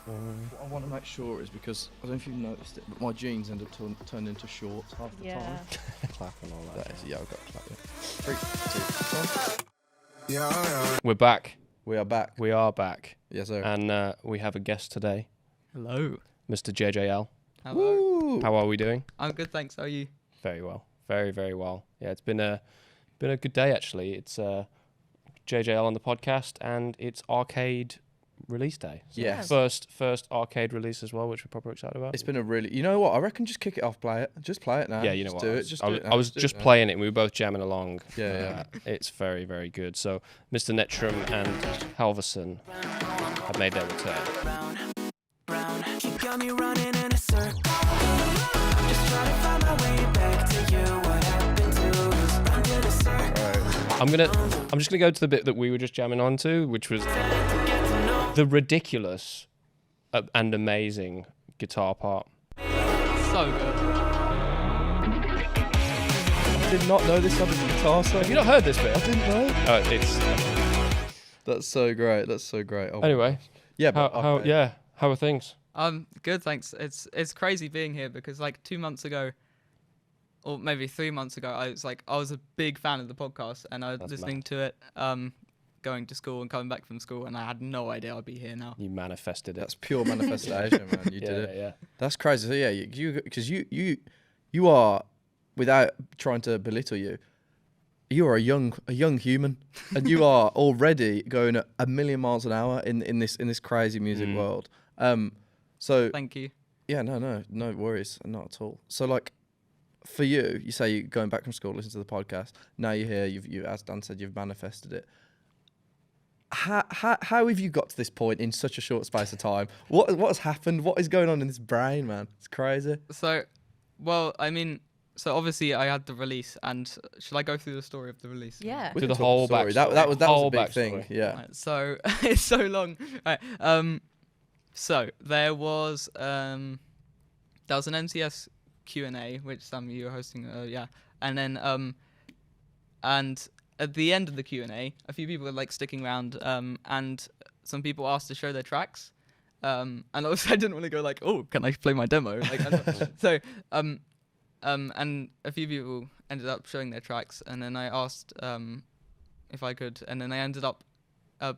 What I want to make sure is because I don't know if you've noticed it, but my jeans end up turned into shorts half the time. Clap and all that. Yeah, I've got to clap. Yeah. 3, 2, 1. Yeah. We're back. We are back. We are back. Yes, sir. And we have a guest today, Hello. Mr. JJL. Hello. Woo! How are we doing? I'm good, thanks. How are you? Very well. Very, very well. Yeah, it's been a good day actually. It's JJL on the podcast and it's arcade release day. So Yes. First arcade release as well, which we're proper excited about. It's been a really... You know what? I reckon just kick it off, play it. Just play it now. Yeah, you know just what? Do it. Just do it now. I was do just it now. playing it and we were both jamming along. Yeah. It's very, very good. So Mr. Netram and Halverson have made their return. You got me running in a circle. I'm just trying to find my way back to you. What happened to us? Run to the circle. I'm just gonna go to the bit that we were just jamming onto, which was the ridiculous and amazing guitar part. So good. I did not know this on the guitar song. Have you not heard this bit? I didn't know. It's That's so great. That's so great. Oh, anyway. yeah, but How are things? Good, thanks. It's crazy being here because like 2 months ago, or maybe 3 months ago, I was a big fan of the podcast and I was That's listening to it, going to school and coming back from school, and I had no idea I'd be here now. You manifested it. That's pure manifestation, man. You did it. Yeah. That's crazy. So yeah, because you are, without trying to belittle you, you are a young human, and you are already going at 1,000,000 miles an hour in this crazy music world. So Thank you. yeah, no worries, not at all. So like, for you, you say you're going back from school, listen to the podcast. Now you're here. You, as Dan said, you've manifested it. How have you got to this point in such a short space of time? What has happened? What is going on in this brain, man? It's crazy. So, well, I mean, so obviously I had the release, and should I go through the story of the release? Yeah. We Do can the talk whole story. backstory. That was a Whole big backstory. thing. Yeah. Right, so it's so long. Right, so there was an MCS Q&A, which Sam, you were hosting, yeah, and then and at the end of the Q&A, a few people were like sticking around, and some people asked to show their tracks, and also I didn't want to go like, oh, can I play my demo? Like, so and a few people ended up showing their tracks, and then I asked if I could, and then I ended up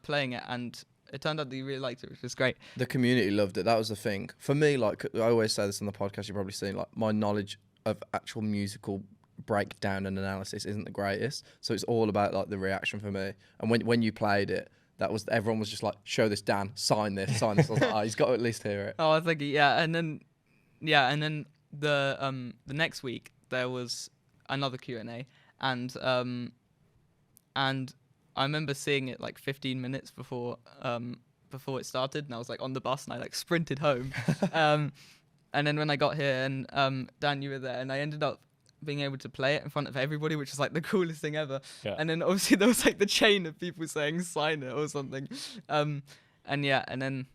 playing it, and it turned out that you really liked it, which was great. The community loved it. That was the thing. For me, like I always say this on the podcast, you've probably seen, like my knowledge of actual musical breakdown and analysis isn't the greatest. So it's all about like the reaction for me. And when you played it, everyone was just like, show this Dan, sign this. I was like, oh, he's got to at least hear it. Oh, I think and then the next week there was another Q&A, and I remember seeing it like 15 minutes before it started, and I was like on the bus and I like sprinted home. And then when I got here and Dan, you were there, and I ended up being able to play it in front of everybody, which is like the coolest thing ever. Yeah. And then obviously there was like the chain of people saying sign it or something. And then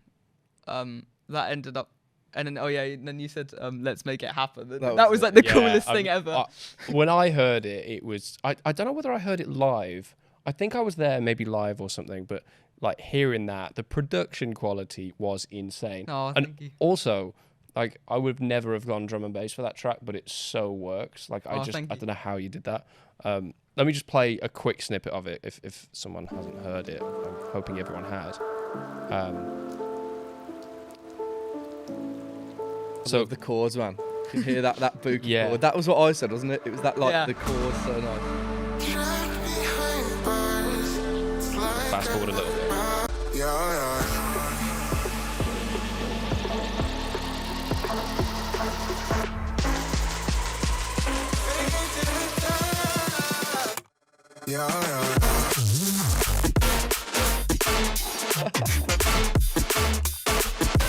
that ended up, and then and then you said let's make it happen. That was like the coolest thing ever. When I heard it, it was I don't know whether I heard it live. I think I was there, maybe live or something, but like hearing that, the production quality was insane. Oh, and thank you. also, like I would never have gone drum and bass for that track, but it so works. Like I thank you. don't know how you did that. Let me just play a quick snippet of it if someone hasn't heard it. I'm hoping everyone has. So the chords, man. You can hear that book Yeah. chord. That was what I said, wasn't it? It was that like Yeah. the chords so nice. Fast forward a little bit.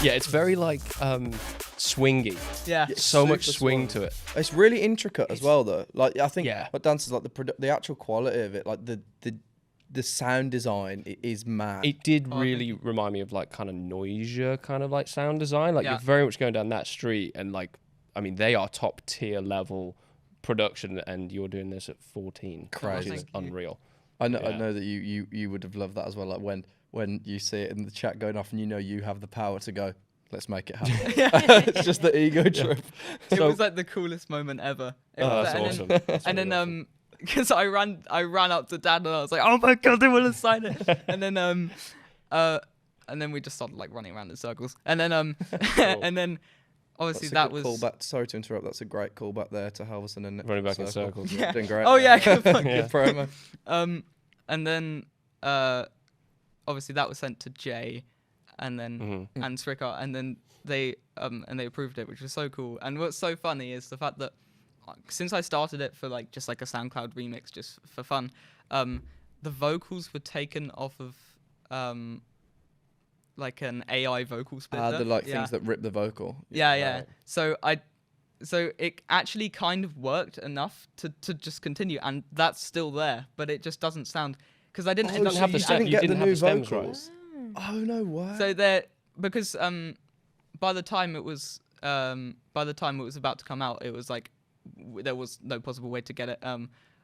Yeah, it's very like swingy. Yeah. So much Super swing swung. to it. It's really intricate as well, though. Like I think Yeah. what dances like the actual quality of it, like the sound design is mad. It did Oh, really remind me of like kind of Noisia kind of like sound design. Like Yeah. you're very much going down that street, and like I mean they are top tier level production, and you're doing this at 14. Crazy. Which is Thank you. unreal. I know Yeah. that you would have loved that as well. Like when you see it in the chat going off, and you know you have the power to go, let's make it happen. It's just the ego trip. It was like the coolest moment ever. That's and awesome. Then, That's and really then awesome. because I ran up to Dad and I was like, oh my god, they want to sign it. And then we just started like running around in circles. And then and then obviously That's a that good was callback. Sorry to interrupt. That's a great callback there to Halverson and Running back in circles. Yeah. Doing great. Oh yeah, good Yeah. promo. and then obviously that was sent to Jay, and then and Srikar, and then they approved it, which was so cool. And what's so funny is the fact that since I started it for like just like a SoundCloud remix just for fun, the vocals were taken off of like an AI vocal splitter. The like Yeah. things that rip the vocal. Yeah. Right. So it actually kind of worked enough to just continue, and that's still there, but it just doesn't sound because I didn't end up have the you stem- didn't you get the didn't have new the stems right. vocals. Oh no way. So there because by the time it was about to come out, it was like there was no possible way to get it.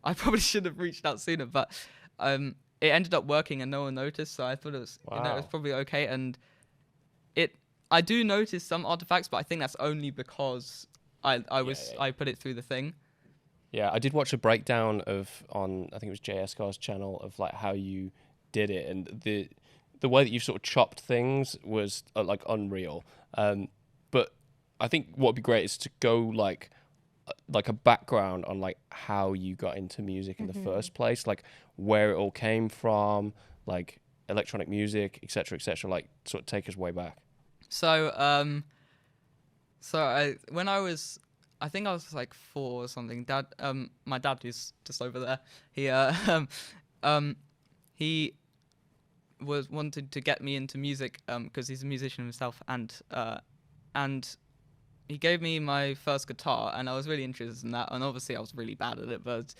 I probably should have reached out sooner, but it ended up working and no one noticed, so I thought it was it was Wow. probably okay. And I do notice some artifacts, but I think that's only because I put it through the thing. Yeah, I did watch a breakdown on I think it was JSCar's channel of like how you did it, and the way that you sort of chopped things was like unreal. But I think what'd be great is to go like a background on like how you got into music in the first place, like where it all came from, like electronic music, etc., etc. Like sort of take us way back. So when I think I was like 4 or something. My dad, who's just over there, he was wanted to get me into music because he's a musician himself, and he gave me my first guitar, and I was really interested in that, and obviously I was really bad at it, but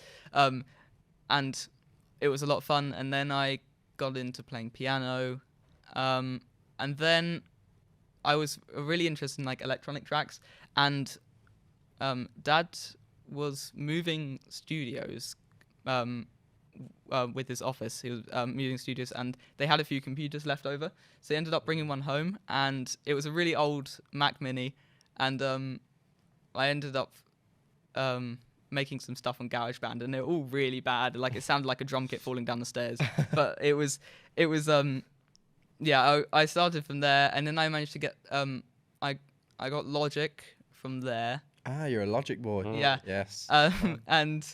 and it was a lot of fun. And then I got into playing piano, and then I was really interested in like electronic tracks, and Dad was moving studios with his office. He was moving studios, and they had a few computers left over, so he ended up bringing one home, and it was a really old Mac Mini, and I ended up making some stuff on GarageBand, and they're all really bad. Like it sounded like a drum kit falling down the stairs, but it was yeah. I started from there, and then I managed to get I got Logic from there. Ah, you're a Logic boy. Yeah. Yes. And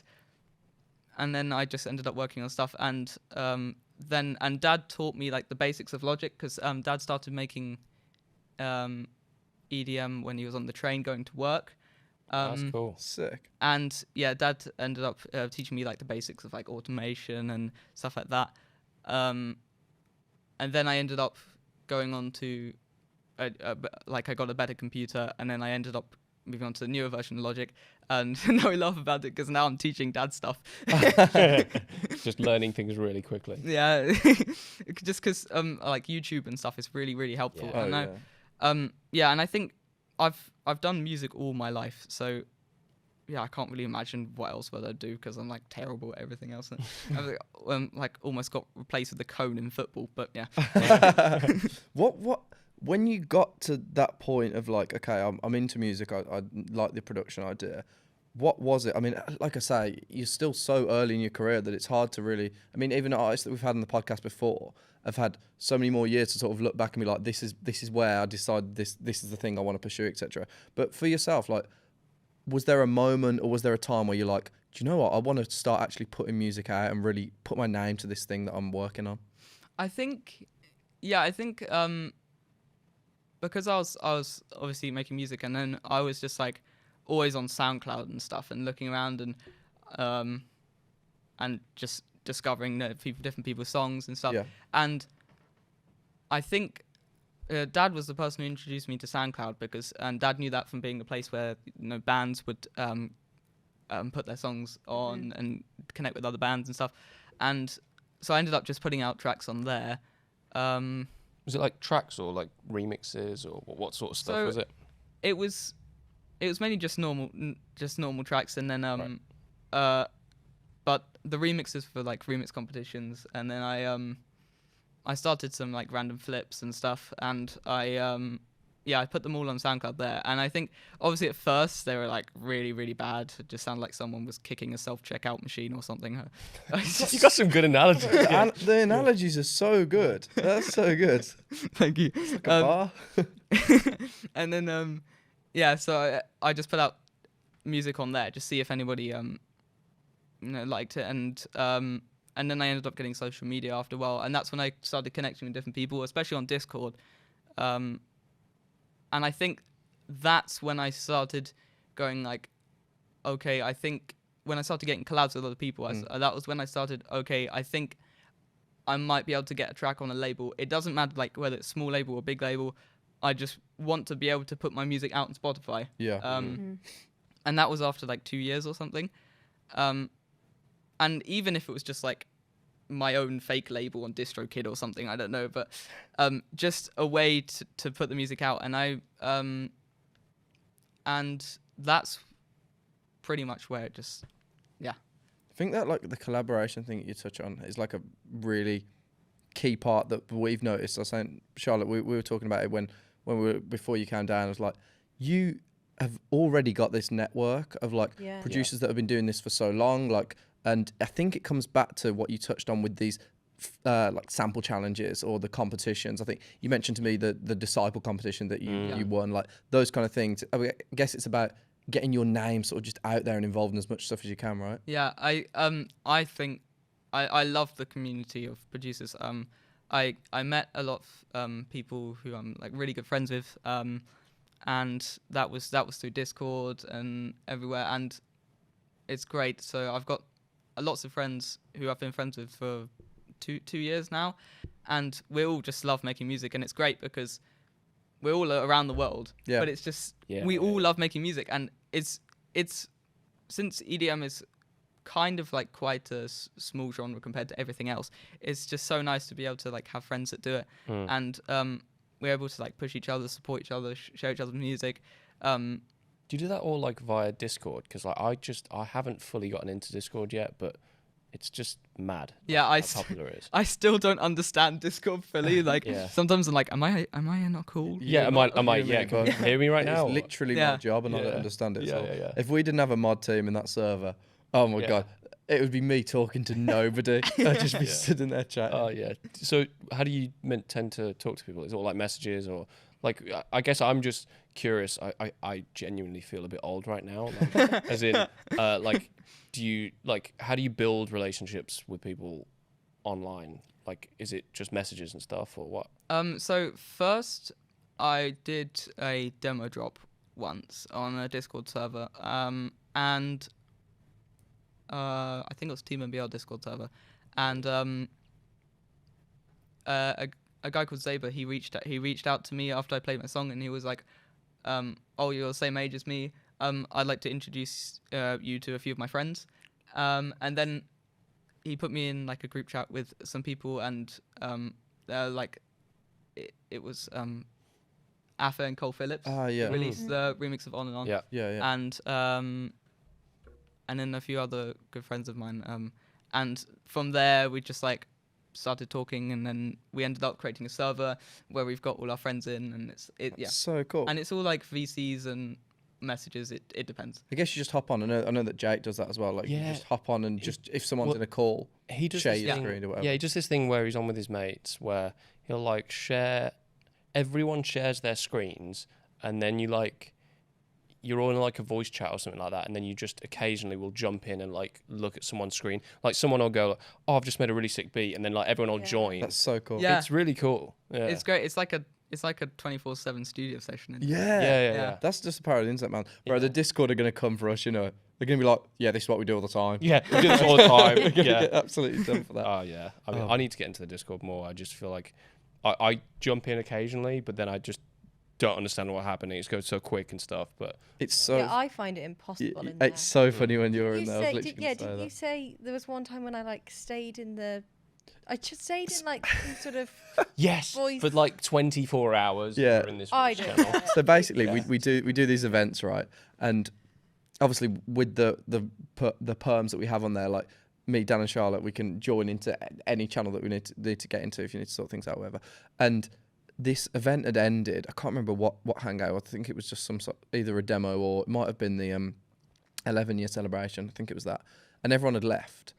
then I just ended up working on stuff, and Dad taught me like the basics of Logic, because Dad started making EDM when he was on the train going to work. That's cool. Sick. And yeah, Dad ended up teaching me like the basics of like automation and stuff like that. And then I ended up going on to like I got a better computer, and then I ended up moving on to the newer version of Logic. And now we laugh about it because now I'm teaching Dad stuff. Just learning things really quickly. Yeah, just because like YouTube and stuff is really, really helpful. Yeah. And Oh, yeah, and I think I've done music all my life, so yeah, I can't really imagine what else would I do, because I'm like terrible at everything else. I've like almost got replaced with the cone in football, but yeah. What when you got to that point of like, okay, I'm into music, I like the production idea. What was it? I mean, like I say, you're still so early in your career that it's hard to really. I mean, even artists that we've had on the podcast before have had so many more years to sort of look back and be like, this is where I decided this is the thing I want to pursue, etc. But for yourself, like, was there a moment or was there a time where you're like, do you know what? I want to start actually putting music out and really put my name to this thing that I'm working on. I think because I was obviously making music, and then I was just like always on SoundCloud and stuff, and looking around and just discovering different people's songs and stuff. Yeah. And I think Dad was the person who introduced me to SoundCloud, because Dad knew that from being a place where bands would put their songs on and connect with other bands and stuff. And so I ended up just putting out tracks on there. Was it like tracks or like remixes, or what sort of stuff So was it? It was mainly just normal tracks, and then but the remixes for like remix competitions, and then I started some like random flips and stuff, and I I put them all on SoundCloud there. And I think obviously at first they were like really, really bad. It just sounded like someone was kicking a self-checkout machine or something. You got some good analogies. The analogies are so good. That's so good. Thank you. Like a bar. And then so I just put out music on there, just see if anybody liked it, and then I ended up getting social media after a while, and that's when I started connecting with different people, especially on Discord. And I think that's when I started going like, okay, I think when I started getting collabs with other people, that was when I started, okay, I think I might be able to get a track on a label. It doesn't matter like whether it's small label or big label. I just want to be able to put my music out on Spotify. Yeah. And that was after like 2 years or something. And even if it was just like my own fake label on DistroKid or something, I don't know, but just a way to put the music out. And and that's pretty much where it just, I think that like the collaboration thing that you touch on is like a really key part that we've noticed. I was saying, Charlotte, we were talking about it when we were, before you came down. I was like, you have already got this network of like producers that have been doing this for so long, like. And I think it comes back to what you touched on with these like sample challenges or the competitions. I think you mentioned to me the Disciple competition that you won, like those kind of things. I guess it's about getting your name sort of just out there and involved in as much stuff as you can, right? Yeah, I think I love the community of producers. I met a lot of people who I'm like really good friends with, and that was through Discord and everywhere, and it's great. So I've got lots of friends who I've been friends with for two years now, and we all just love making music, and it's great because we're all around the world. Yeah. But it's just we all love making music, and it's since EDM is kind of like quite a small genre compared to everything else. It's just so nice to be able to like have friends that do it, and we're able to like push each other, support each other, share each other's music. Do you do that all like via Discord? Because like I haven't fully gotten into Discord yet, but it's just mad. Yeah, how popular it is. I still don't understand Discord fully. Like sometimes I'm like, am I not cool? Yeah, am I? Yeah, can you hear me right now? It's literally my job, and I don't understand it. If we didn't have a mod team in that server, oh my god, it would be me talking to nobody. I'd just be sitting there chatting. Oh yeah. So how do you tend to talk to people? Is it all like messages or? Like, I guess I'm just curious. I genuinely feel a bit old right now. Like, as in, like, how do you build relationships with people online? Like, is it just messages and stuff or what? So first I did a demo drop once on a Discord server. And I think it was Team MBL Discord server. And a guy called Zaber, he reached out to me after I played my song, and he was like, "Oh, you're the same age as me. I'd like to introduce you to a few of my friends." And then he put me in like a group chat with some people, and like it was Affa and Cole Phillips released the remix of On and On. Yeah. And then a few other good friends of mine. And from there we just like started talking, and then we ended up creating a server where we've got all our friends in, and it's so cool. And it's all like VCs and messages. It depends. I guess you just hop on. I know that Jake does that as well. Like you just hop on and just if someone's in a call, he does share your screen or whatever. Yeah, he does this thing where he's on with his mates where he'll like share. Everyone shares their screens, and then you're all in like a voice chat or something like that, and then you just occasionally will jump in and like look at someone's screen. Like someone will go, "Oh, I've just made a really sick beat," and then like everyone will join. That's so cool. Yeah. It's really cool. Yeah. It's great. It's like a 24/7 studio session. Yeah. That's just the power of the internet, man. Bro, the Discord are gonna come for us. You know, they're gonna be like, "Yeah, this is what we do all the time." Yeah, we do this all the time. We're gonna get absolutely done for that. Oh yeah. I mean, I need to get into the Discord more. I just feel like I jump in occasionally, but then I just don't understand what's happening. It goes so quick and stuff, but it's so. Yeah, I find it impossible in there. It's so funny when you're in there. Did you say there was one time when I like stayed in the? I just stayed in like some sort of yes voice. for like 24 hours. Yeah, in this I channel. So basically, we do these events, right? And obviously, with the perms that we have on there, like me, Dan, and Charlotte, we can join into any channel that we need to get into if you need to sort things out, whatever. And this event had ended. I can't remember what hangout. I think it was just some sort, either a demo or it might have been the 11-year celebration. I think it was that. And everyone had left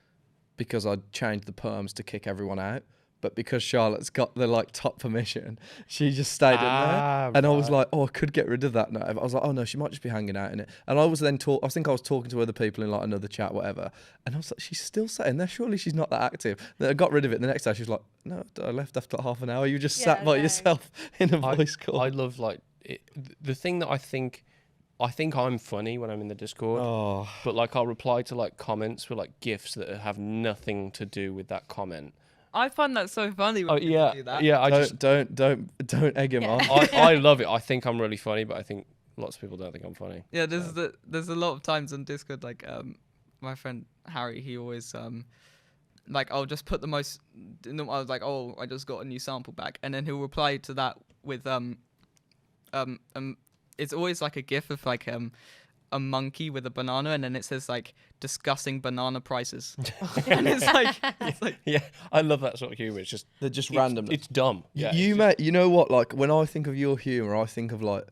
because I'd changed the perms to kick everyone out. But because Charlotte's got the like top permission, she just stayed in there. And I was like, oh, I could get rid of that now. I was like, oh no, she might just be hanging out in it. And I was then I think I was talking to other people in like another chat, whatever. And I was like, she's still sat in there. Surely she's not that active. Then I got rid of it. The next day she was like, no, I left after half an hour. You just sat by yourself in a voice call. I love like the thing that I think I'm funny when I'm in the Discord, but like I'll reply to like comments with like GIFs that have nothing to do with that comment. I find that so funny when people do that. Yeah, Don't egg him on. I love it. I think I'm really funny, but I think lots of people don't think I'm funny. Yeah, there's a lot of times on Discord, like my friend Harry, he always like I'll just put the most. I was like, oh, I just got a new sample back, and then he'll reply to that with it's always like a GIF of like a monkey with a banana, and then it says like discussing banana prices, and it's like yeah, I love that sort of humor. It's just They're just random. It's dumb. Yeah, You know what? Like when I think of your humor, I think of like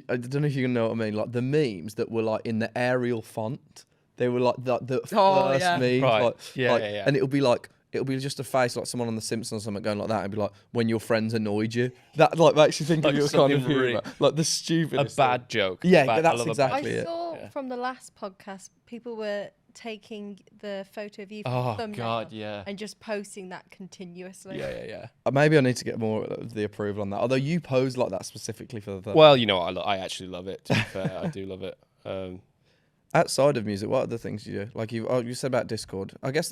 I don't know if you know what I mean. Like the memes that were like in the Arial font. They were like the first memes, right? Like, yeah. And it'll be just a face like someone on The Simpsons or something going like that, and be like, when your friends annoyed you. That like makes you think Like of your kind of something humor, really- like the stupid, A bad joke. Yeah, I that's love a exactly bad I it. saw from the last podcast, people were taking the photo of you from Oh the thumbnail God, yeah. and just posting that continuously. Yeah. Maybe I need to get more of the approval on that. Although you posed like that specifically for the. Well, you know, I actually love it. To be fair, I do love it. Outside of music, what other things do you do? Like you said about Discord. I guess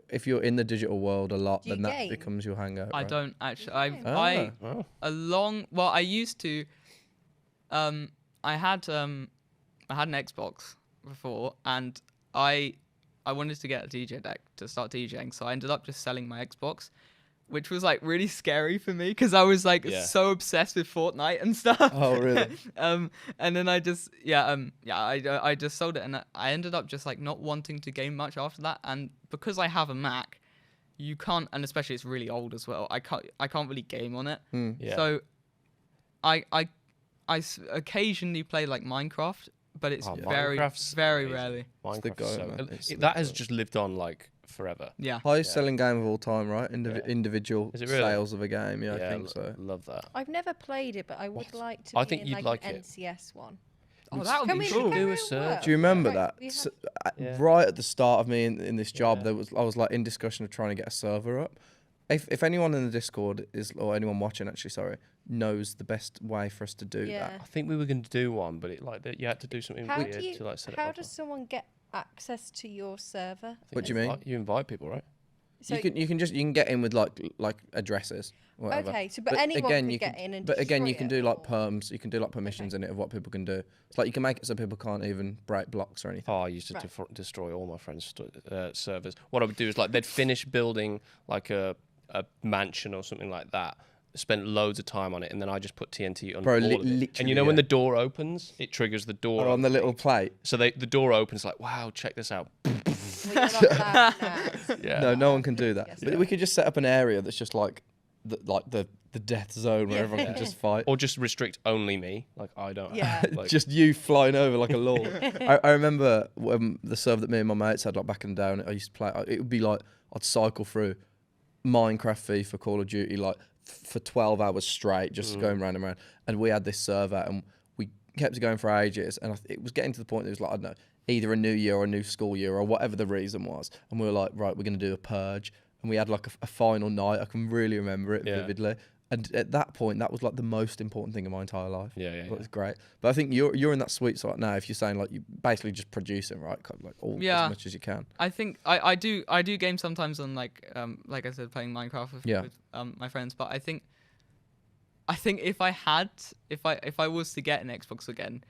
if you're in the digital world a lot, Do you then that game? becomes your hangout. I right? don't actually. I used to. I had an Xbox before, and I wanted to get a DJ deck to start DJing, so I ended up just selling my Xbox, which was like really scary for me because I was like so obsessed with Fortnite and stuff. Oh really? And then I just I just sold it, and I ended up just like not wanting to game much after that. And because I have a Mac, you can't, and especially it's really old as well. I can't really game on it. Yeah. So I occasionally play like Minecraft, but it's Minecraft's very amazing. rarely. Minecraft's that has just lived on like forever. Yeah. Highest selling game of all time, right? Individual Is it really? sales of a game. Yeah, I think so. Love that. I've never played it, but I would like to. I be think in, you'd like like an it. NCS one. Oh, that would Can be we cool. do a it search? work? Do you remember Right, that? we So, Yeah. right at the start of me in this job, I was like in discussion of trying to get a server up. If anyone in the Discord or anyone watching knows the best way for us to do Yeah. that. I think we were going to do one, but you had to do something How weird do you? to like set it How up. does someone get access to your server? I think What do you mean? You invite people, right? So you can get in with like addresses. Whatever. okay, so but anyone can you get in and. But again, destroy you can it, do like or- perms. You can do like permissions in it of what people can do. It's like you can make it so people can't even break blocks or anything. Oh, I used to Right. destroy all my friends' servers. What I would do is like they'd finish building like a mansion or something like that. Spent loads of time on it, and then I just put TNT on all of it. And literally, you know when yeah. the door opens, it triggers the door. Or on the little plate. So the door opens like, wow, check this out. Well, you're not allowed now. Yeah. No one can do that. Yes. But we could just set up an area that's just like the death zone where everyone can just fight. Or just restrict only me. Like I don't. Yeah. Like, Just you flying over like a lord. I remember when the server that me and my mates had like back in the day, and I used to play. It would be like I'd cycle through Minecraft, FIFA, Call of Duty, like for 12 hours straight, just going round and round. And we had this server, and we kept it going for ages. And it was getting to the point that it was like, I don't know, either a new year or a new school year or whatever the reason was. And we were like, right, we're going to do a purge. And we had like a final night. I can really remember it vividly. And at that point, that was like the most important thing in my entire life. Yeah. It was great. But I think you're in that sweet spot now. If you're saying like you basically just producing, right? Like as much as you can. I think I do game sometimes on like I said, playing Minecraft with my friends. But I think if I was to get an Xbox again,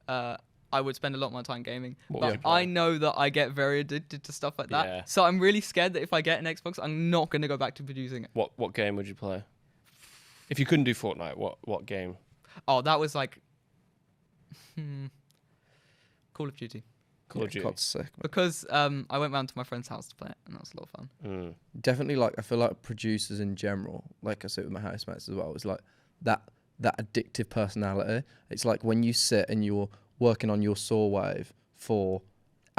I would spend a lot more time gaming. What would you But play? I know that I get very addicted to stuff like that. Yeah. So I'm really scared that if I get an Xbox, I'm not going to go back to producing it. What game would you play? If you couldn't do Fortnite, what game? Oh, that was like Call of Duty. Call of Duty. COD's sick. because I went round to my friend's house to play it, and that was a lot of fun. Mm. Definitely, like I feel like producers in general, like I said with my housemates as well, it's like that addictive personality. It's like when you sit and you're working on your saw wave for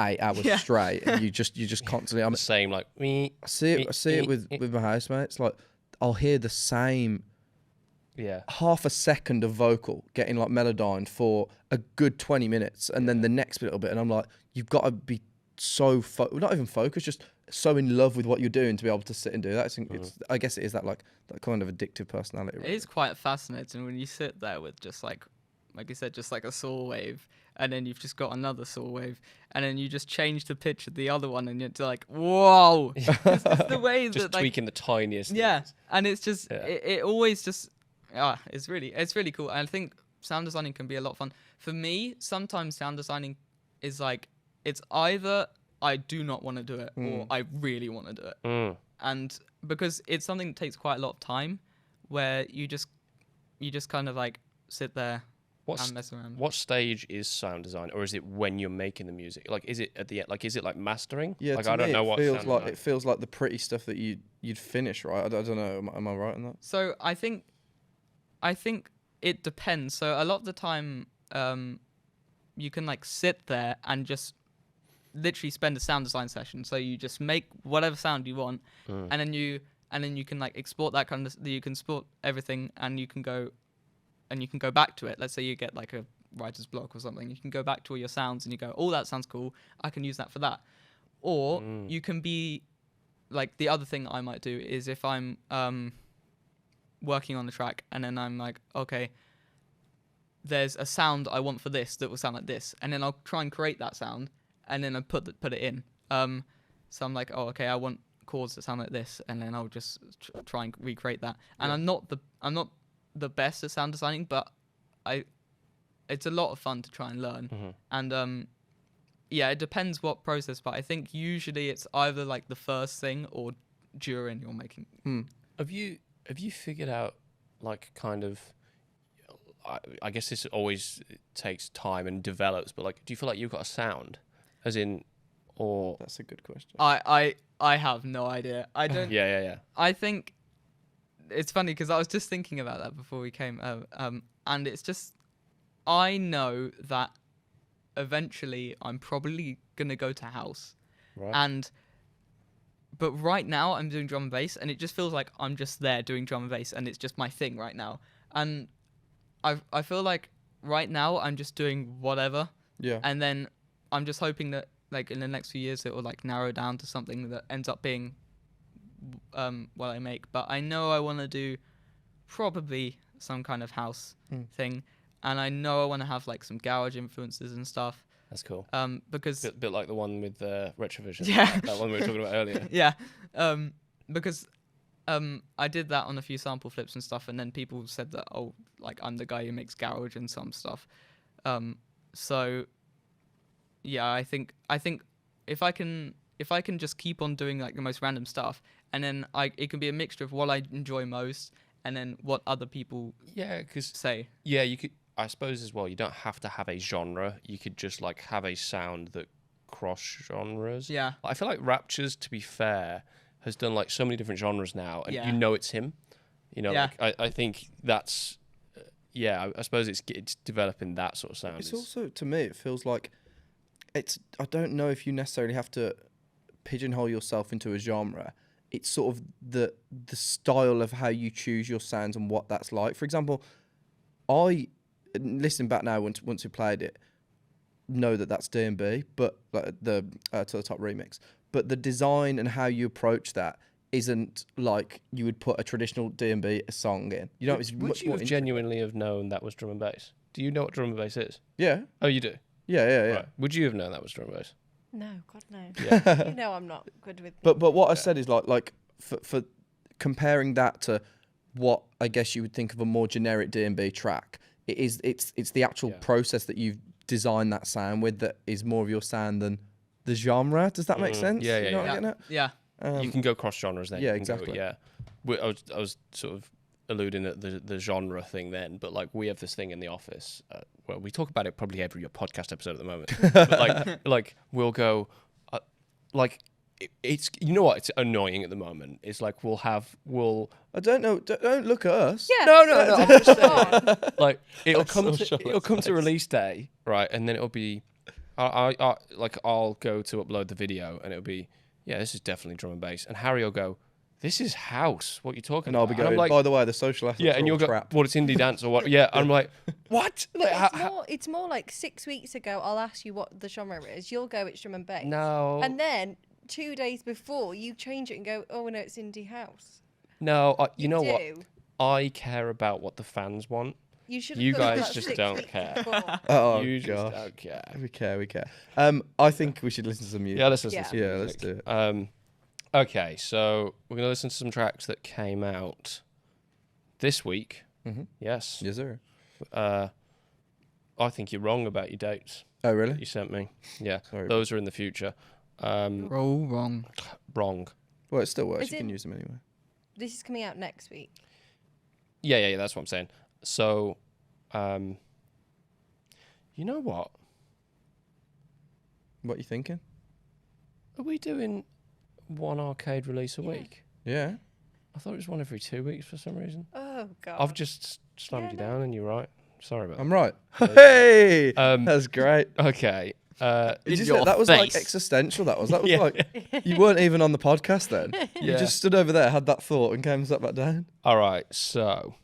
8 hours Yeah. straight, and you just constantly. The same, like me. I see it with my housemates. Like I'll hear the same Yeah. half a second of vocal getting like melodined for a good 20 minutes, and then the next little bit, and I'm like, you've got to be so not even focused, just so in love with what you're doing to be able to sit and do that. It's I guess it is that like that kind of addictive personality. It is quite fascinating when you sit there with just like you said, just like a saw wave, and then you've just got another saw wave, and then you just change the pitch of the other one, and you're like, whoa! It's the way Just that like tweaking the tiniest. yeah, things. and it's just Yeah. it always just it's really cool. And I think sound designing can be a lot of fun. For me, sometimes sound designing is like it's either I do not want to do it or I really want to do it. Mm. And because it's something that takes quite a lot of time, where you just kind of like sit there and mess around. What stage is sound design, or is it when you're making the music? Like, is it at the end? Like, is it like mastering? Yeah, like to I don't me, know it what feels sound like. design- It feels like the pretty stuff that you'd finish, right? I don't know. Am I right in that? So I think it depends. So a lot of the time, you can like sit there and just literally spend a sound design session. So you just make whatever sound you want, and then you can like export that kind of. You can export everything, and you can go back to it. Let's say you get like a writer's block or something. You can go back to all your sounds, and you go, "Oh, that sounds cool. I can use that for that." Or you can be like the other thing I might do is if I'm working on the track, and then I'm like, okay, there's a sound I want for this that will sound like this, and then I'll try and create that sound, and then I put it in. So I'm like, oh, okay, I want chords that sound like this, and then I'll just try and recreate that. And I'm not the best at sound designing, but it's a lot of fun to try and learn. And yeah, it depends what process, but I think usually it's either like the first thing or during you're making. Have you figured out like kind of? I guess this always takes time and develops, but like, do you feel like you've got a sound, as in, or That's a good question. I have no idea. I don't. yeah. I think it's funny because I was just thinking about that before we came, and it's just I know that eventually I'm probably gonna go to house, Right. But right now I'm doing drum and bass, and it just feels like I'm just there doing drum and bass, and it's just my thing right now. And I feel like right now I'm just doing whatever, Yeah. and then I'm just hoping that like in the next few years it will like narrow down to something that ends up being what I make. But I know I want to do probably some kind of house thing, and I know I want to have like some garage influences and stuff. That's cool. Because Bit like the one with Retrovision. Yeah. That one we were talking about earlier. yeah, because I did that on a few sample flips and stuff, and then people said that, oh, like I'm the guy who makes garage and some stuff. So yeah, I think if I can just keep on doing like the most random stuff, and then it can be a mixture of what I enjoy most and then what other people Yeah, because say. yeah, you could. I suppose as well, you don't have to have a genre. You could just like have a sound that cross genres. Yeah. I feel like Raptures, to be fair, has done like so many different genres now, and Yeah. you know it's him. You know, Yeah. like, I think that's I suppose it's developing that sort of sound. It's also, to me, it feels like I don't know if you necessarily have to pigeonhole yourself into a genre. It's sort of the style of how you choose your sounds and what that's like. For example, I listening back now once we played it, know that that's D&B, but like the To the Top remix. But the design and how you approach that isn't like you would put a traditional D&B song in. You know, it's Would much you more have genuinely have known that was drum and bass? Do you know what drum and bass is? Yeah, Oh, you do. yeah. Right. Would you have known that was drum and bass? No, God no. Yeah. You know I'm not good with. But what I said is like for comparing that to what I guess you would think of a more generic D&B track, it's the actual process that you've designed that sound with that is more of your sound than the genre. Does that make sense? Yeah, You know what I'm getting at? Yeah. You can go cross genres then. yeah, You can go- exactly. yeah. I was sort of alluding at the genre thing then, but like we have this thing in the office well, we talk about it probably every podcast episode at the moment. But like we'll go, it's you know what? It's annoying at the moment. It's like we'll. I don't know. Don't look at us. Yeah. No. I'm just saying, on. like it'll That's come so to it'll come to release day, right? And then it'll be, I'll go to upload the video, and it'll be, yeah, this is definitely drum and bass. And Harry will go, this is house. What are you talking And I'll about? be And I'm going, like, by the way, the social efforts yeah, and are you'll all go, crap. what? It's indie dance or what? Yeah, I'm like, what? Like, It's more like 6 weeks ago. I'll ask you what the genre is. You'll go, it's drum and bass. no, And then 2 days before, you change it and go, oh no, it's indie house. no. You know what? do. I care about what the fans want. You should. You have done guys that just 6 don't weeks care. before. Oh, You just gosh. don't care. We care. I think we should listen to some music. Yeah, let's listen to Yeah. some Yeah, music. let's do it. Okay, so we're going to listen to some tracks that came out this week. Mhm. Yes. Yes, sir. I think you're wrong about your dates Oh, that really? you sent me. Yeah, Sorry. those are in the future. We're all wrong. Wrong. Well, it still works. Is You can it- use them anyway. This is coming out next week. Yeah, that's what I'm saying. So, you know what? What you thinking? Are we doing one arcade release a Yeah. week? Yeah. I thought it was one every 2 weeks for some reason. Oh god. I've just slammed Yeah, you no. down, and you're right. Sorry about that. I'm right. Hey, Um, that's great. Okay. Did In you your say, that was like face. existential. That was Yeah. like you weren't even on the podcast then. You Yeah. just stood over there, had that thought, and came sat back down. All right, so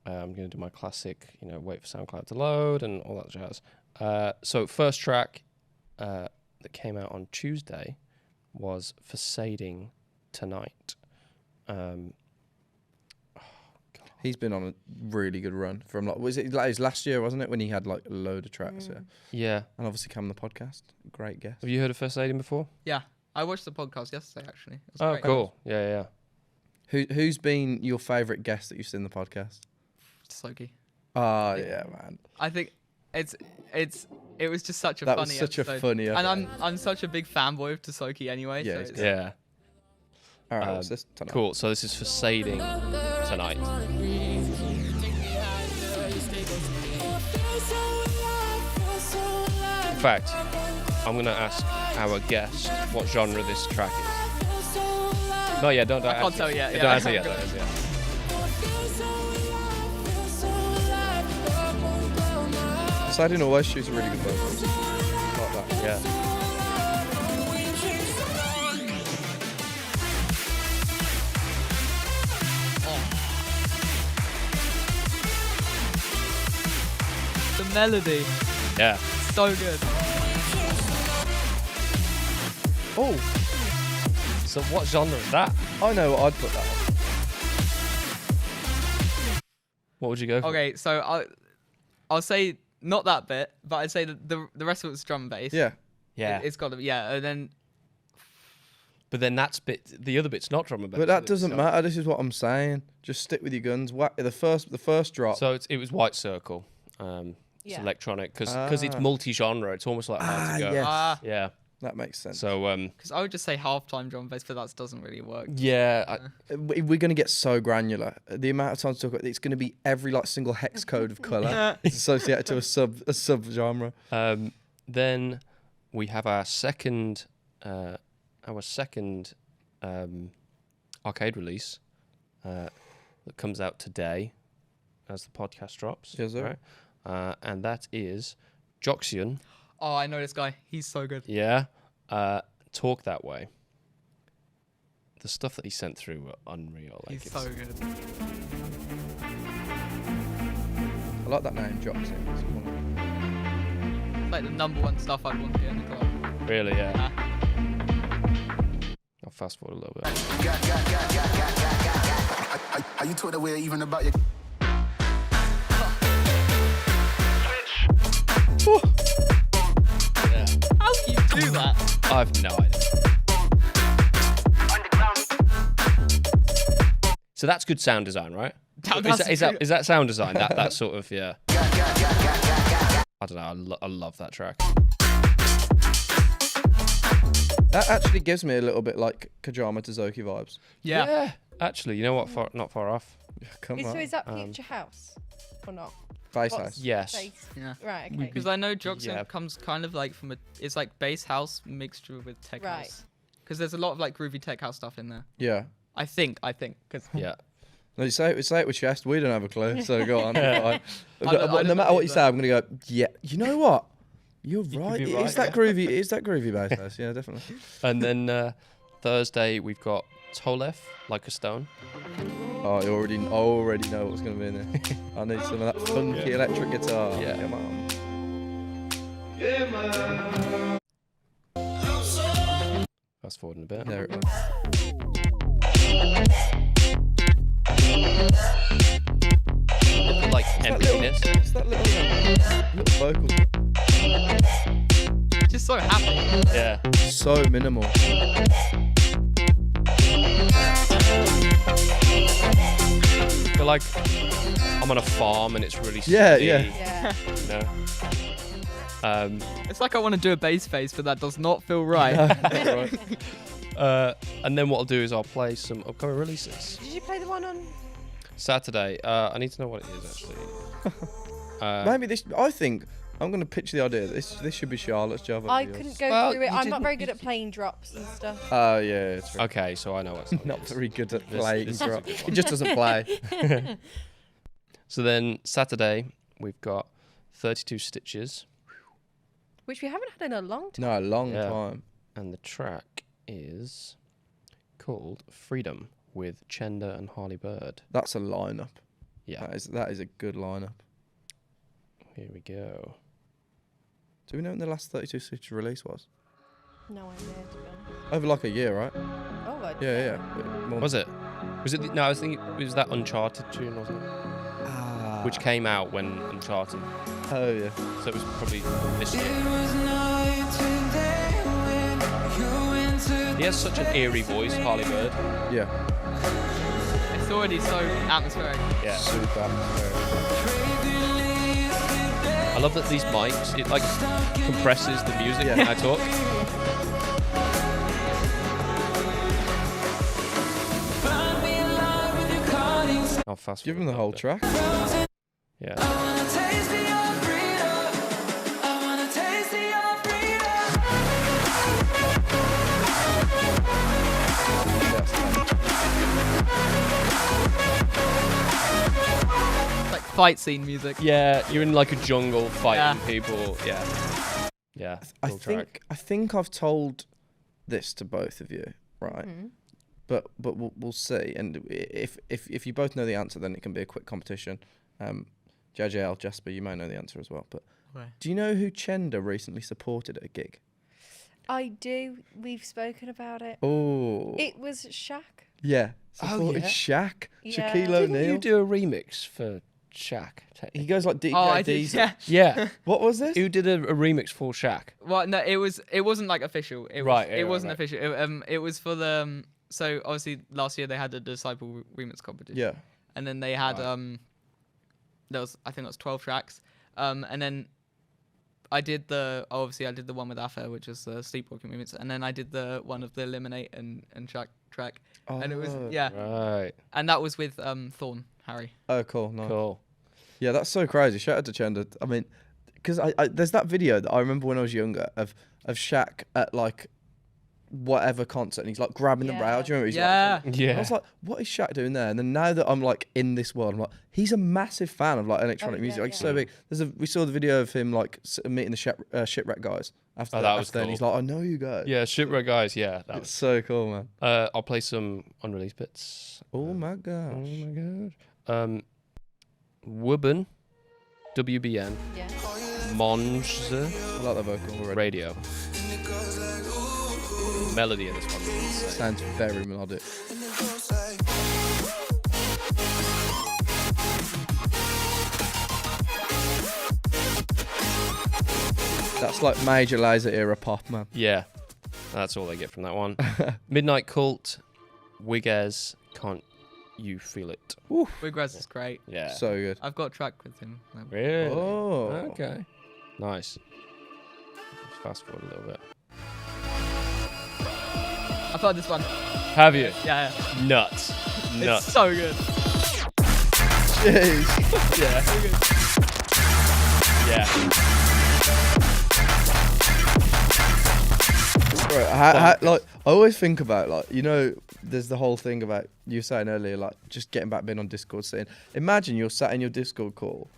I'm going to do my classic, wait for SoundCloud to load and all that jazz. So first track that came out on Tuesday was Facading Tonight. He's been on a really good run from was it his last year, wasn't it, when he had like a load of tracks? Yeah, Yeah. and obviously came on the podcast. Great guest. Have you heard of Facading before? Yeah, I watched the podcast yesterday. Actually, it was Oh, great. cool. Yeah. Who's been your favourite guest that you've seen in the podcast? Soki. Oh yeah, man. I think it was just such a That funny was such a episode. funny And episode. I'm such a big fanboy of Tasoki anyway. Yeah, so he's it's, good. Yeah. All right, Um, what's this tonight? Cool. So this is Facading Tonight. In fact, I'm going to ask our guest what genre this track is. No, yeah, don't I can't answer tell yet, Don't yeah. answer yet. Don't answer yet. Siding always shoots a really good vocals. Like that. Yeah. the melody, Yeah. so good. Oh, So what genre is that? I know what I'd put that on. What would you go for? Okay, so I'll say not that bit, but I'd say that the rest of it's drum and bass. Yeah. Yeah. It's got to be, yeah. And then But then the other bit's not drum and bass. But that is it? doesn't So- matter. This is what I'm saying. Just stick with your guns. Whack the first drop. So it was White Circle. It's Yeah. electronic because it's Ah. multi-genre. It's almost like hard to go. yes. Yeah. That makes sense. So because I would just say halftime drum and bass, but that doesn't really work. yeah, We're going to get so granular. The amount of time to talk about it's going to be every like single hex code of color is associated to a sub genre. then we have our second arcade release that comes out today as the podcast drops. Yes, sir. Right? And that is Joxion. Oh, I know this guy. He's so good. Yeah. Talk That Way. The stuff that he sent through were unreal. Like He's so good. I like that name, Joxy. It's like the #1 stuff I'd want to hear in the club. Really, yeah. Ah. I'll fast forward a little bit. Are you talking away even about your Yeah. How do you do that? I have no idea. So that's good sound design, right? Is that sound design? That sort of, yeah. I don't know. I love that track. That actually gives me a little bit like Kajama Tozoki vibes. Yeah. Actually, you know what? Not far off. Come So on. is that Future House or not? Bass What's house. Yes. bass? Yeah. Right. Okay. Because I know Jock Yeah. comes kind of like from it's like bass house mixture with tech Right. house. Because there's a lot of like groovy tech house stuff in there. Yeah. I think. Because Yeah. No, you say it with chest. We don't have a clue. So go on. I no don't matter what you believe say, I'm gonna go. Yeah. You know what? You're could right. be It right, is that groovy. It is that groovy bass house. Yeah, definitely. And then Thursday we've got Tolef, Like a Stone. Oh, I already know what's gonna be in there. I need some of that funky electric guitar. Yeah. Come on. Fast forward in a bit. There it is. Like emptiness. It's that little vocal. just so happy. Yeah. So minimal. I feel like I'm on a farm and it's really Yeah, steady, Yeah. You know? It's like I want to do a bass face, but that does not feel right. And then what I'll do is I'll play some upcoming releases. Did you play the one on? Saturday. I need to know what it is actually. Maybe this. I think I'm going to pitch the idea. This should be Charlotte's job. I couldn't go Well, through it. you I'm not very didn't- good at playing drops and stuff. Oh yeah, it's right. Okay, so I know what song it Not is. very good at This- playing. this drop. is the He just doesn't play. So then Saturday we've got 32 Stitches, Which we haven't had in a long time. No, a long Yeah. time. and the track is called Freedom with Chenda and Harley Bird. That's a lineup. Yeah, That is a good lineup. here we go. Do we know when the last 32 Stitches release was? No idea, to be honest. Over like a year, right? Oh, I Yeah. Was it? Was it? No, I was thinking it was that Uncharted tune, wasn't it? Which came out when Uncharted, Oh yeah. so it was probably this year. He has such an eerie voice, Harley Bird. Yeah. It's already so atmospheric. Yeah. Super atmospheric. I love that these mics, it like compresses the music Yeah. when I talk. I'll fast Give forward him the a whole little bit. track. Yeah. Like fight scene music. Yeah, you're in like a jungle fighting Yeah. people. Yeah. Yeah. I Cool track. think I've told this to both of you, right? Mhm. But we'll see. And if you both know the answer, then it can be a quick competition. JJL, Jasper, you may know the answer as well. But Right. do you know who Chenda recently supported at a gig? I do. We've spoken about it. Oh, It was Shaq. yeah, Oh, supported yeah? Shaq, Yeah. Shaquille Didn't O'Neal. you do a remix for Shaq? He goes like DJ Oh, I did. Diesel. Yeah. Yeah. What was this? Who did a remix for Shaq? Well, no, it wasn't like official. It was, Right, yeah, it right, wasn't right. official. It was for the so obviously last year they had the Disciple remix competition. Yeah. And then they had Right. there was, I think it was 12 tracks. And then I did the one with Affair, which was the Sleepwalking remix, and then I did the one of the Eliminate and Shaq track. And it was Oh. Right. and that was with Thorn, Harry. Oh, cool. Nice. Cool. Yeah, that's so crazy. Shout out to Chenda. I mean, because I there's that video that I remember when I was younger of Shaq at like whatever concert, and he's like grabbing the Yeah. rail. Do you remember? He's Yeah. Like, Yeah. I was like, what is Shaq doing there? And then now that I'm like in this world, I'm like, he's a massive fan of like electronic Oh, music, yeah, like yeah. so big. We saw the video of him like meeting the shipwreck guys after Oh, that, that was and he's cool. like, I know you guys. Yeah, Shipwreck Guys. Yeah. That It's was, so cool, man. I'll play some unreleased bits. Oh my Oh gosh. my god. Wubben, WBN, Yeah. Monge, I like the vocal already. Radio. Melody in this one. is insane. Sounds very melodic. That's like Major Lazer era pop, man. Yeah, that's all they get from that one. Midnight Cult, Wigaz, Can't You Feel It? Wigraz is great. Yeah. So good. I've got a track with him. Really? Oh. Okay. Nice. Let's fast forward a little bit. I've heard this one. Have you? Yeah. Nuts. It's Nuts. so good. Jeez. Yeah. Right, like I always think about like there's the whole thing about you were saying earlier like just getting back being on Discord saying imagine you're sat in your Discord call,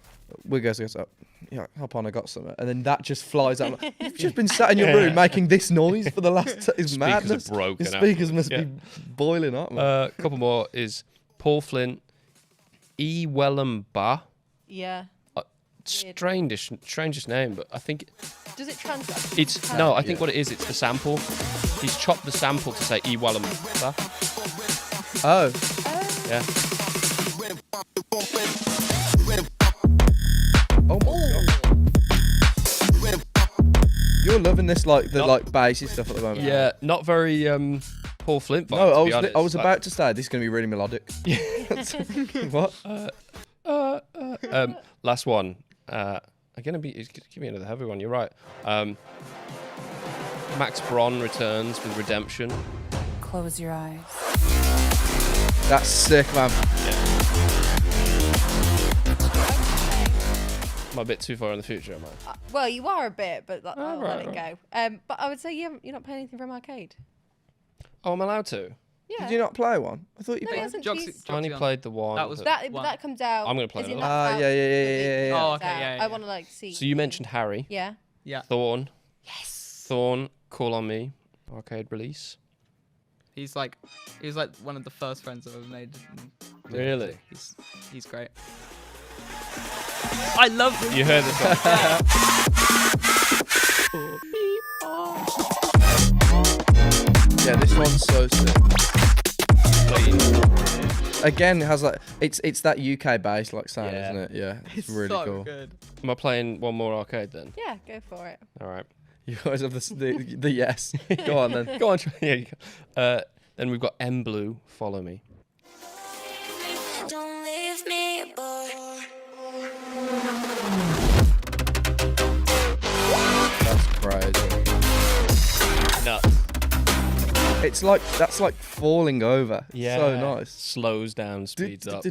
Wiggles goes up, yeah, hop on, I got something, and then that just flies out. Like, you've just been sat in your room making this noise for the last it's madness. Are broken. Your speakers must be boiling up. Man. A couple more is Paul Flint, E. Wellamba. Yeah. Strangest name, but I think Does it translate? it's no. I think what it is, it's the sample. He's chopped the sample to say E. Wellamba. Oh, Yeah. oh my god! You're loving this like the like bassy stuff at the moment. Yeah, not very Paul Flint. No, vibe, to I be honest. was about to say this is going to be really melodic. What? Last one. Give me another heavy one. You're right. Max Bron returns with Redemption. Close your eyes. That's sick, man. Am I a bit too far in the future? Am I? Well, you are a bit, but I'll right, let it go. But I would say you're not playing anything from arcade. Oh, I'm allowed to. Yeah. Did you not play one? I thought you No, he played. hasn't. Joxy- He's- I only Joxy played the one. That was That one. that comes out. I'm gonna play as in another that's Ah, out yeah. the week Oh, it's okay, out. yeah. I want to like see. So you mentioned Harry. Yeah. Yeah. Thorn. Yes. Thorn. Call on Me. Arcade release. He was like one of the first friends I've ever made. Really? He's great. I love him. You heard this one. Yeah, this one's so sick. Again, it has like it's that UK bass like sound, Yeah. isn't it? Yeah, it's really so cool. good. Am I playing one more arcade then? Yeah, go for it. All right. You guys have the yes. Go on then. Go on. Yeah, you go. Then we've got M Blue. Follow Me. Don't leave me, boy. That's crazy. Nuts. It's like that's like falling over. Yeah. So nice. Slows down, speeds up.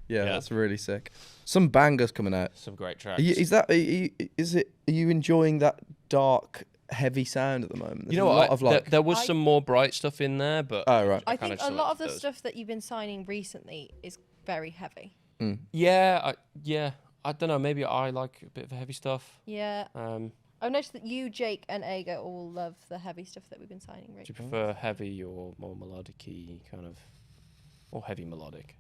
Yeah, that's really sick. Some bangers coming out. Some great Are tracks. Are you enjoying that dark, heavy sound at the moment? You know There's a what? lot of like. there was I- some more bright stuff in there, but Oh right. I kinda think a lot of the selected those. stuff that you've been signing recently is very heavy. yeah, I don't know. Maybe I like a bit of heavy stuff. Yeah. I've noticed that you, Jake, and Aga all love the heavy stuff that we've been signing Do you recently. prefer heavy or more melodic-y kind of, or heavy melodic?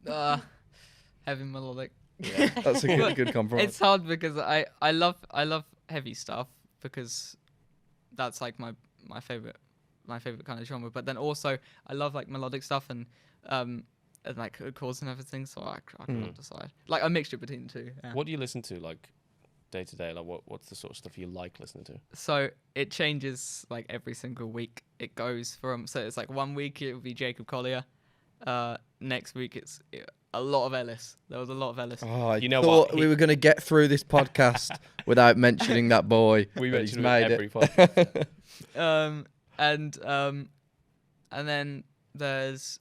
Heavy melodic. That's a good compromise. It's hard because I love heavy stuff because that's like my favorite kind of genre. But then also I love like melodic stuff and like chords and everything. So I cannot decide. Like a mixture between the two. Yeah. What do you listen to like day to day? Like what's the sort of stuff you like listening to? So it changes like every single week. It goes from so it's like 1 week it would be Jacob Collier. Next week it's a lot of Ellis. There was a lot of Ellis. Oh, I You know thought what? we were going to get through this podcast without mentioning that boy. We but he's mention made every it. podcast. And then there's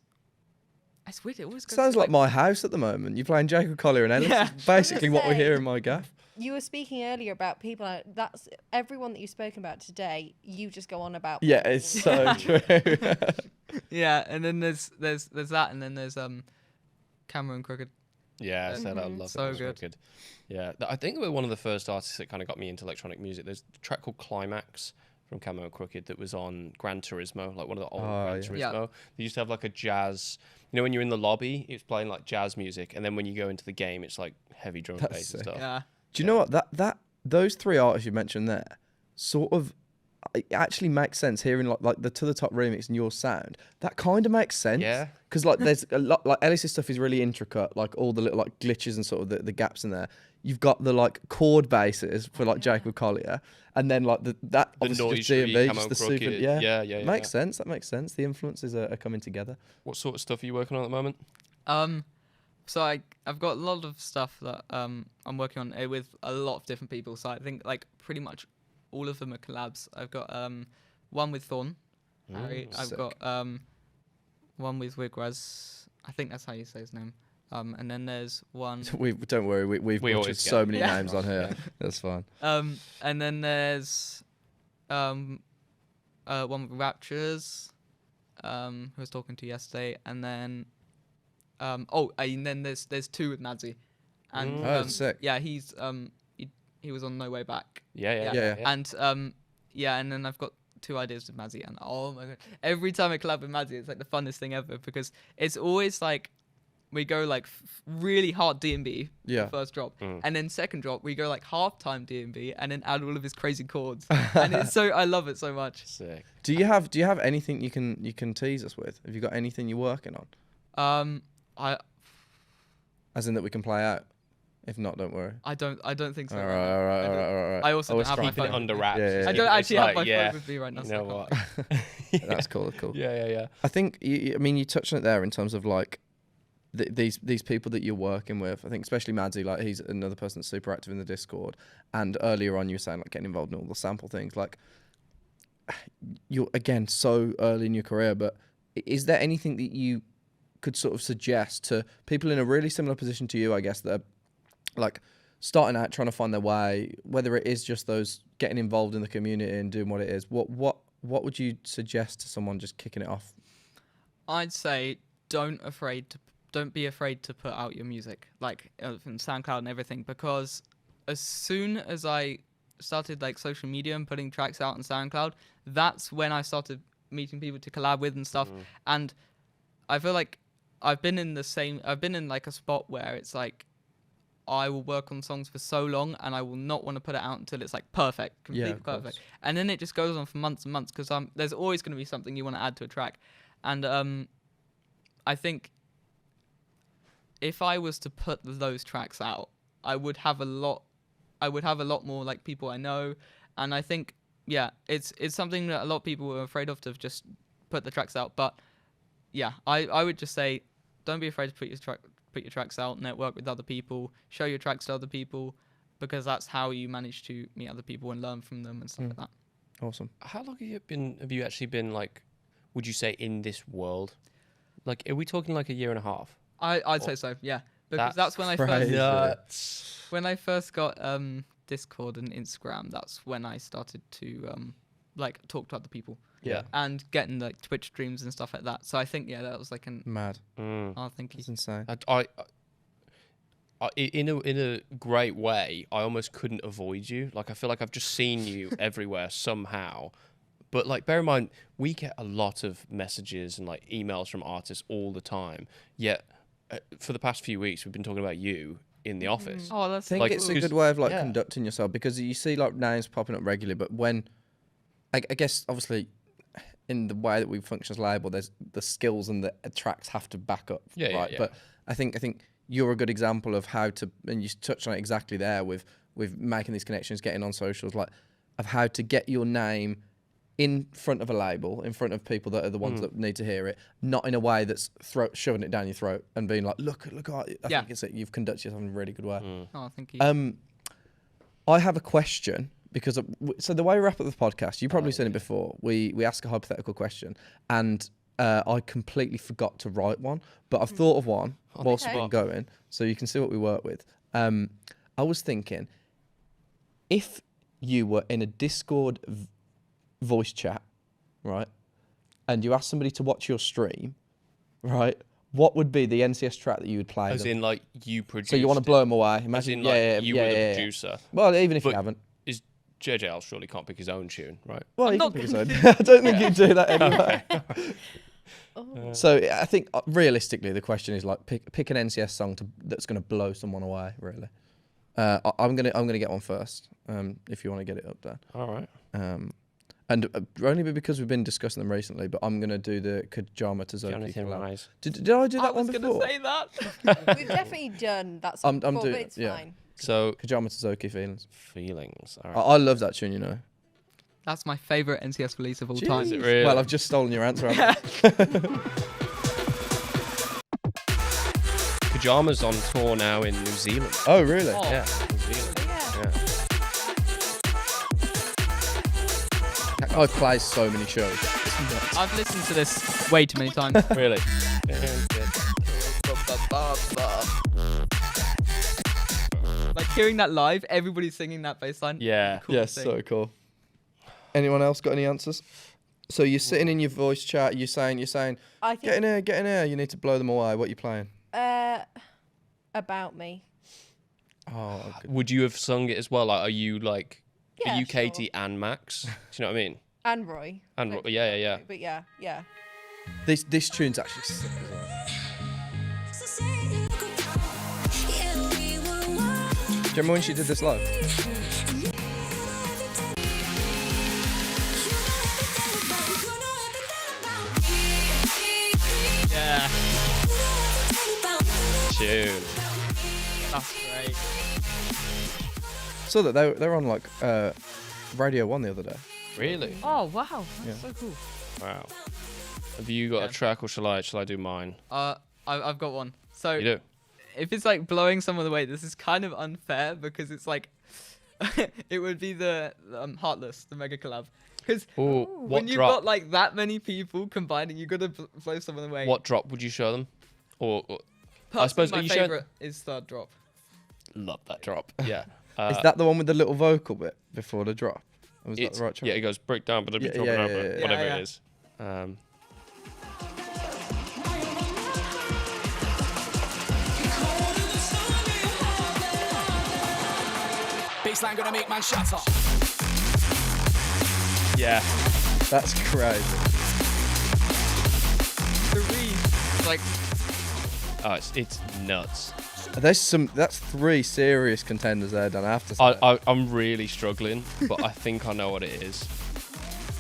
it's weird. It always goes Sounds like my house at the moment. You're playing Jacob Collier and Ellis. Yeah. It's basically what we Say. hear in my gaff. You were speaking earlier about people. That's everyone that you've spoken about today. You just go on about. Yeah, people. it's so true. Yeah, and then there's that, and then there's Cameron Crooked. Yeah, I said I love So it. good. Good. Yeah, I think we're one of the first artists that kind of got me into electronic music. There's a track called Climax from Camo and Crooked that was on Gran Turismo, like one of the old Gran Turismo. Yeah. They used to have like a jazz. You know, when you're in the lobby, it's playing like jazz music, and then when you go into the game, it's like heavy drum and That's bass and sick. stuff. Yeah. Do you know what? That those three artists you mentioned there sort of it actually makes sense hearing like the To The Top remix and your sound. That kind of makes sense. Yeah. Because like there's a lot like Ellis's stuff is really intricate, like all the little like glitches and sort of the gaps in there. You've got the like chord bases for like Jacob Collier, and then like that obviously just noise-free D&B, Camo just the and super Crooked. yeah. Yeah. Makes sense. That makes sense. The influences are coming together. What sort of stuff are you working on at the moment? So I've got a lot of stuff that I'm working on with a lot of different people. So I think like pretty much all of them are collabs. I've got one with Thorn, Harry. I've sick. got one with Wigraz. I think that's how you say his name. And then there's one. Don't worry, we've We butchered always so get many Yeah. names on here. That's fine. And then there's one with Raptures, who I was talking to yesterday, and then and then there's two with Madzi, and Oh, sick. yeah, he's he was on No Way Back, Yeah. and and then I've got 2 ideas with Madzi, and oh my god, every time I collab with Madzi, it's like the funnest thing ever because it's always like we go like really hard D&B Yeah. first drop, and then second drop we go like half-time D&B and then add all of his crazy chords, and it's so I love it so much. Sick. Do you have anything you can tease us with? Have you got anything you're working on? As in that we can play out. If not, don't worry. I don't think so. All right now. right. I also don't have my Keep it phone. under wraps. Yeah, yeah, I don't yeah. actually It's have my like, phone with me right now. You so I know can't- what? That's cool. Cool. Yeah. I think I mean you touched on it there in terms of like these people that you're working with. I think especially Madzi, like he's another person that's super active in the Discord. And earlier on, you were saying like getting involved in all the sample things. Like you're again so early in your career, but is there anything that you could sort of suggest to people in a really similar position to you? I guess that are like starting out, trying to find their way, whether it is just those getting involved in the community and doing what it is. What would you suggest to someone just kicking it off? I'd say don't be afraid to put out your music, like from SoundCloud and everything, because as soon as I started like social media and putting tracks out on SoundCloud, that's when I started meeting people to collab with and stuff. And I feel like I've been in like a spot where it's like I will work on songs for so long and I will not want to put it out until it's like perfect, completely of course. perfect. And then it just goes on for months and months because there's always going to be something you want to add to a track. And I think if I was to put those tracks out, I would have a lot more like people I know. And I think, yeah, it's something that a lot of people are afraid of, to just put the tracks out. But yeah, I would just say, don't be afraid to put your tracks out, network with other people, show your tracks to other people, because that's how you manage to meet other people and learn from them and stuff like that. Awesome. How long have you actually been like, would you say, in this world? Like, are we talking like a year and a half? I'd say so, yeah. Because that's when I first crazy. Nuts. when I first got Discord and Instagram, that's when I started to like talk to other people. Yeah. And getting like Twitch streams and stuff like that. So I think that was like Mad. I think It's insane. I in a great way, I almost couldn't avoid you. Like, I feel like I've just seen you everywhere somehow. But like, bear in mind, we get a lot of messages and like emails from artists all the time. Yet, for the past few weeks, we've been talking about you in the office. Oh, that's I think Like, it's a because- good way of like yeah. conducting yourself, because you see like names popping up regularly, but when I guess obviously in the way that we function as a label, there's the skills and the tracks have to back up, Yeah, right? yeah. But I think you're a good example of how to, and you touched on it exactly there with making these connections, getting on socials, like of how to get your name in front of a label, in front of people that are the ones that need to hear it, not in a way that's shoving it down your throat and being like, look, I think it's you've conducted yourself in a really good way. Oh, thank you. I have a question, because so the way we wrap up the podcast, you've probably seen it before. We ask a hypothetical question, and I completely forgot to write one, but I've thought of one whilst we've been going, so you can see what we work with. I was thinking, if you were in a Discord voice chat, right, and you asked somebody to watch your stream, right, what would be the NCS track that you would play? As them? in, like, you produced. So you want to blow them away? As Imagine, in, like, you were the producer. Well, even if But you haven't. Is JJL surely can't pick his own tune, right? Well, I'm you can not pick his own. I don't think you'd do that anyway. Oh. So I think realistically, the question is like pick an NCS song that's going to blow someone away. Really, I'm gonna get one first. If you want to get it up there. All right. And only because we've been discussing them recently, but I'm gonna do the Kajama to Zoki Jonathan collab. Rise. Did I do I that was one gonna before? say that. We've definitely done that song I'm before, doing but it, it's yeah. fine. So, Kajama to Zoki feelings. feelings. All I, right. I love that tune, you know. That's my favorite NCS release of all time. Is it really? Well, I've just stolen your answer. haven't I? Kajama's on tour now in New Zealand. Oh, really? Oh. Yeah, New Zealand. Yeah. Yeah. I've played so many shows. I've listened to this way too many times. Really? hearing that live, everybody singing that bass line. Yeah. Cool Yes, thing. so cool. Anyone else got any answers? So you're sitting in your voice chat. You're saying, I get in think here. You need to blow them away. What are you playing? About Me. Oh, good. Would you have sung it as well? Like, are you Yeah, sure. Katie and Max? Do you know what I mean? And Roy. And Like, yeah. But yeah. This tune's actually sick as well. Do you remember when she did this live? Yeah. Tune. That's great. Saw that they were on like Radio 1 the other day. Really? Oh wow, that's Yeah. so cool. Wow. Have you got Yeah. a track, or shall I do mine? I've got one. So You do. if it's like blowing someone away, this is kind of unfair because it's like it would be the Heartless, the mega collab. Because Oh, when what you've drop? got like that many people combining, you gotta blow someone away. What drop would you show them? Or Personally, suppose- are my you showing- favorite is Third Drop. love that drop. Yeah. Is that the one with the little vocal bit before the drop? Or was that It's, the right track? yeah, it goes break down, but it'll be Yeah, dropping yeah, over, yeah, yeah. whatever Yeah, it is. Baseline gonna make man shut up. Yeah. That's crazy. The read, like Oh, it's nuts. That's 3 serious contenders there, Dan. I have to say. I'm really struggling, but I think I know what it is.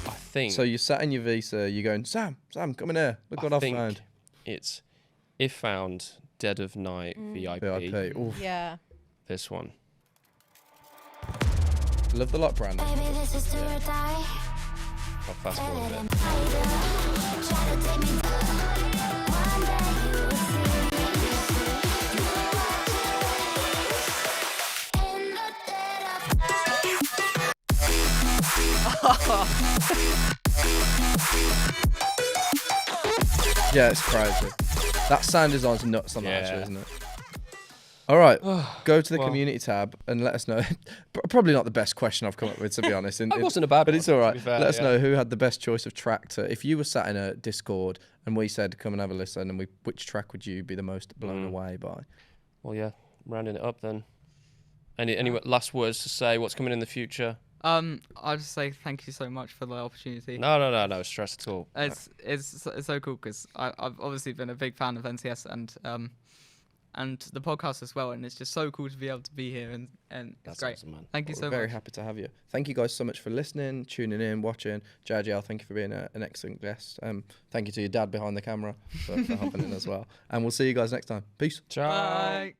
I think. So you sat in your Visa, you're going, Sam, come in here. Look what I I've think found. it's If Found, Dead of Night, VIP. VIP. Oof. Yeah. This one. Love the lot, Brandon. I'll fast forward a bit. Yeah, it's crazy. That sound design's nuts on that, actually, Yeah. isn't it? All right, go to the Well. community tab and let us know. Probably not the best question I've come up with, to be honest. That wasn't a bad but one, it's all to right. be fair, Let us yeah. know who had the best choice of track to. If you were sat in a Discord and we said, come and have a listen, and which track would you be the most blown away by? Well, yeah, rounding it up then. Any last words to say? What's coming in the future? I'll just say thank you so much for the opportunity. No stress at all. It's so cool because I've obviously been a big fan of NCS and the podcast as well, and it's just so cool to be able to be here and it's That's great. awesome, man. Thank you We're so very much. happy to have you. Thank you guys so much for listening, tuning in, watching. JJL, thank you for being an excellent guest. Thank you to your dad behind the camera for hopping in as well. And we'll see you guys next time. Peace. Ciao. Bye.